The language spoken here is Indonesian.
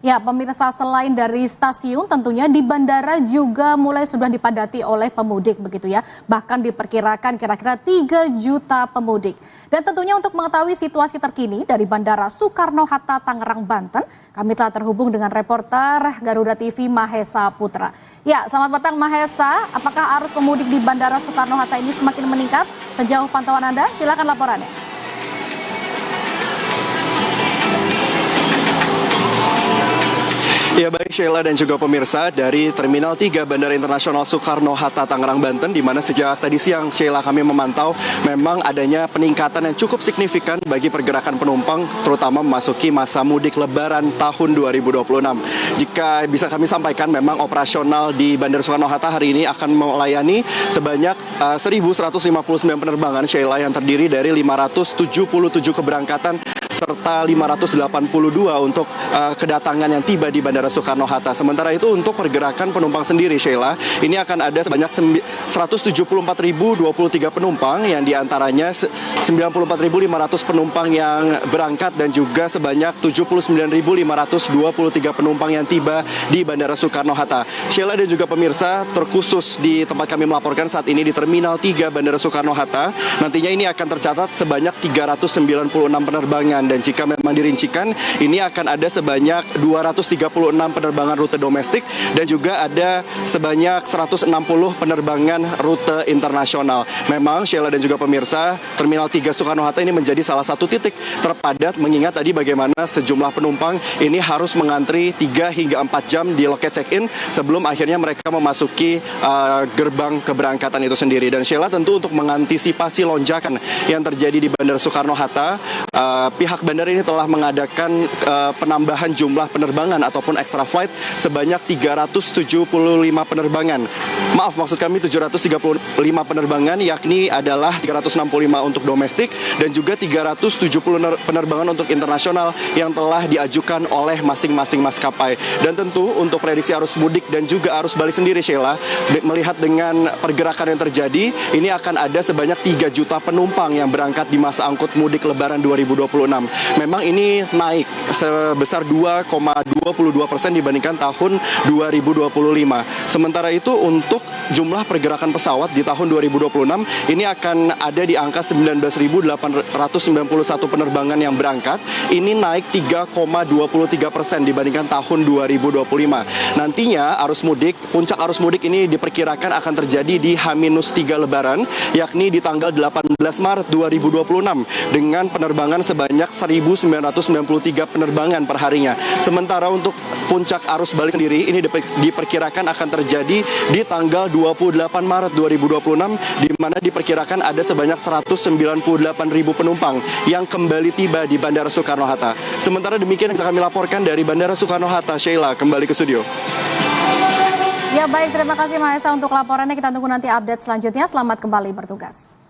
Ya, pemirsa, selain dari stasiun tentunya di bandara juga mulai sudah dipadati oleh pemudik begitu ya. Bahkan diperkirakan kira-kira 3 juta pemudik. Dan tentunya untuk mengetahui situasi terkini dari Bandara Soekarno-Hatta Tangerang, Banten, kami telah terhubung dengan reporter Garuda TV Mahesa Putra. Ya, selamat petang Mahesa. Apakah arus pemudik di Bandara Soekarno-Hatta ini semakin meningkat? Sejauh pantauan Anda, silakan laporannya. Ya baik Sheila dan juga pemirsa, dari Terminal 3 Bandara Internasional Soekarno-Hatta Tangerang, Banten, di mana sejak tadi siang Sheila kami memantau memang adanya peningkatan yang cukup signifikan bagi pergerakan penumpang, terutama memasuki masa mudik Lebaran tahun 2026. Jika bisa kami sampaikan, memang operasional di Bandara Soekarno-Hatta hari ini akan melayani sebanyak 1.159 penerbangan Sheila, yang terdiri dari 577 keberangkatan serta 582 untuk kedatangan yang tiba di Bandara Soekarno-Hatta. Sementara itu untuk pergerakan penumpang sendiri, Sheila, ini akan ada sebanyak 174.023 penumpang, yang diantaranya 94.500 penumpang yang berangkat dan juga sebanyak 79.523 penumpang yang tiba di Bandara Soekarno-Hatta. Sheila dan juga pemirsa, terkhusus di tempat kami melaporkan saat ini di Terminal 3 Bandara Soekarno-Hatta, nantinya ini akan tercatat sebanyak 396 penerbangan. Dan jika memang dirincikan, ini akan ada sebanyak 236 penerbangan rute domestik dan juga ada sebanyak 160 penerbangan rute internasional. Memang Sheila dan juga pemirsa, Terminal 3 Soekarno-Hatta ini menjadi salah satu titik terpadat, mengingat tadi bagaimana sejumlah penumpang ini harus mengantri 3 hingga 4 jam di loket check-in sebelum akhirnya mereka memasuki gerbang keberangkatan itu sendiri. Dan Sheila, tentu untuk mengantisipasi lonjakan yang terjadi di Bandara Soekarno-Hatta, pihak bandara ini telah mengadakan penambahan jumlah penerbangan ataupun extra flight sebanyak 375 penerbangan. Maaf, maksud kami 735 penerbangan, yakni adalah 365 untuk domestik dan juga 370 penerbangan untuk internasional yang telah diajukan oleh masing-masing maskapai. Dan tentu untuk prediksi arus mudik dan juga arus balik sendiri, Sheila, melihat dengan pergerakan yang terjadi, ini akan ada sebanyak 3 juta penumpang yang berangkat di masa angkut mudik Lebaran 2026. Memang ini naik sebesar 2,22% dibandingkan tahun 2025. Sementara itu untuk jumlah pergerakan pesawat di tahun 2026 ini akan ada di angka 19.891 penerbangan yang berangkat. Ini naik 3,23% dibandingkan tahun 2025. Nantinya puncak arus mudik ini diperkirakan akan terjadi di H-3 Lebaran, yakni di tanggal 18 Maret 2026 dengan penerbangan sebanyak 1.993 penerbangan per harinya. Sementara untuk puncak arus balik sendiri ini diperkirakan akan terjadi di tanggal 28 Maret 2026, di mana diperkirakan ada sebanyak 198.000 penumpang yang kembali tiba di Bandara Soekarno-Hatta. Sementara demikian yang kami laporkan dari Bandara Soekarno-Hatta. Sheila, kembali ke studio. Ya baik, terima kasih Mahesa untuk laporannya. Kita tunggu nanti update selanjutnya. Selamat kembali bertugas.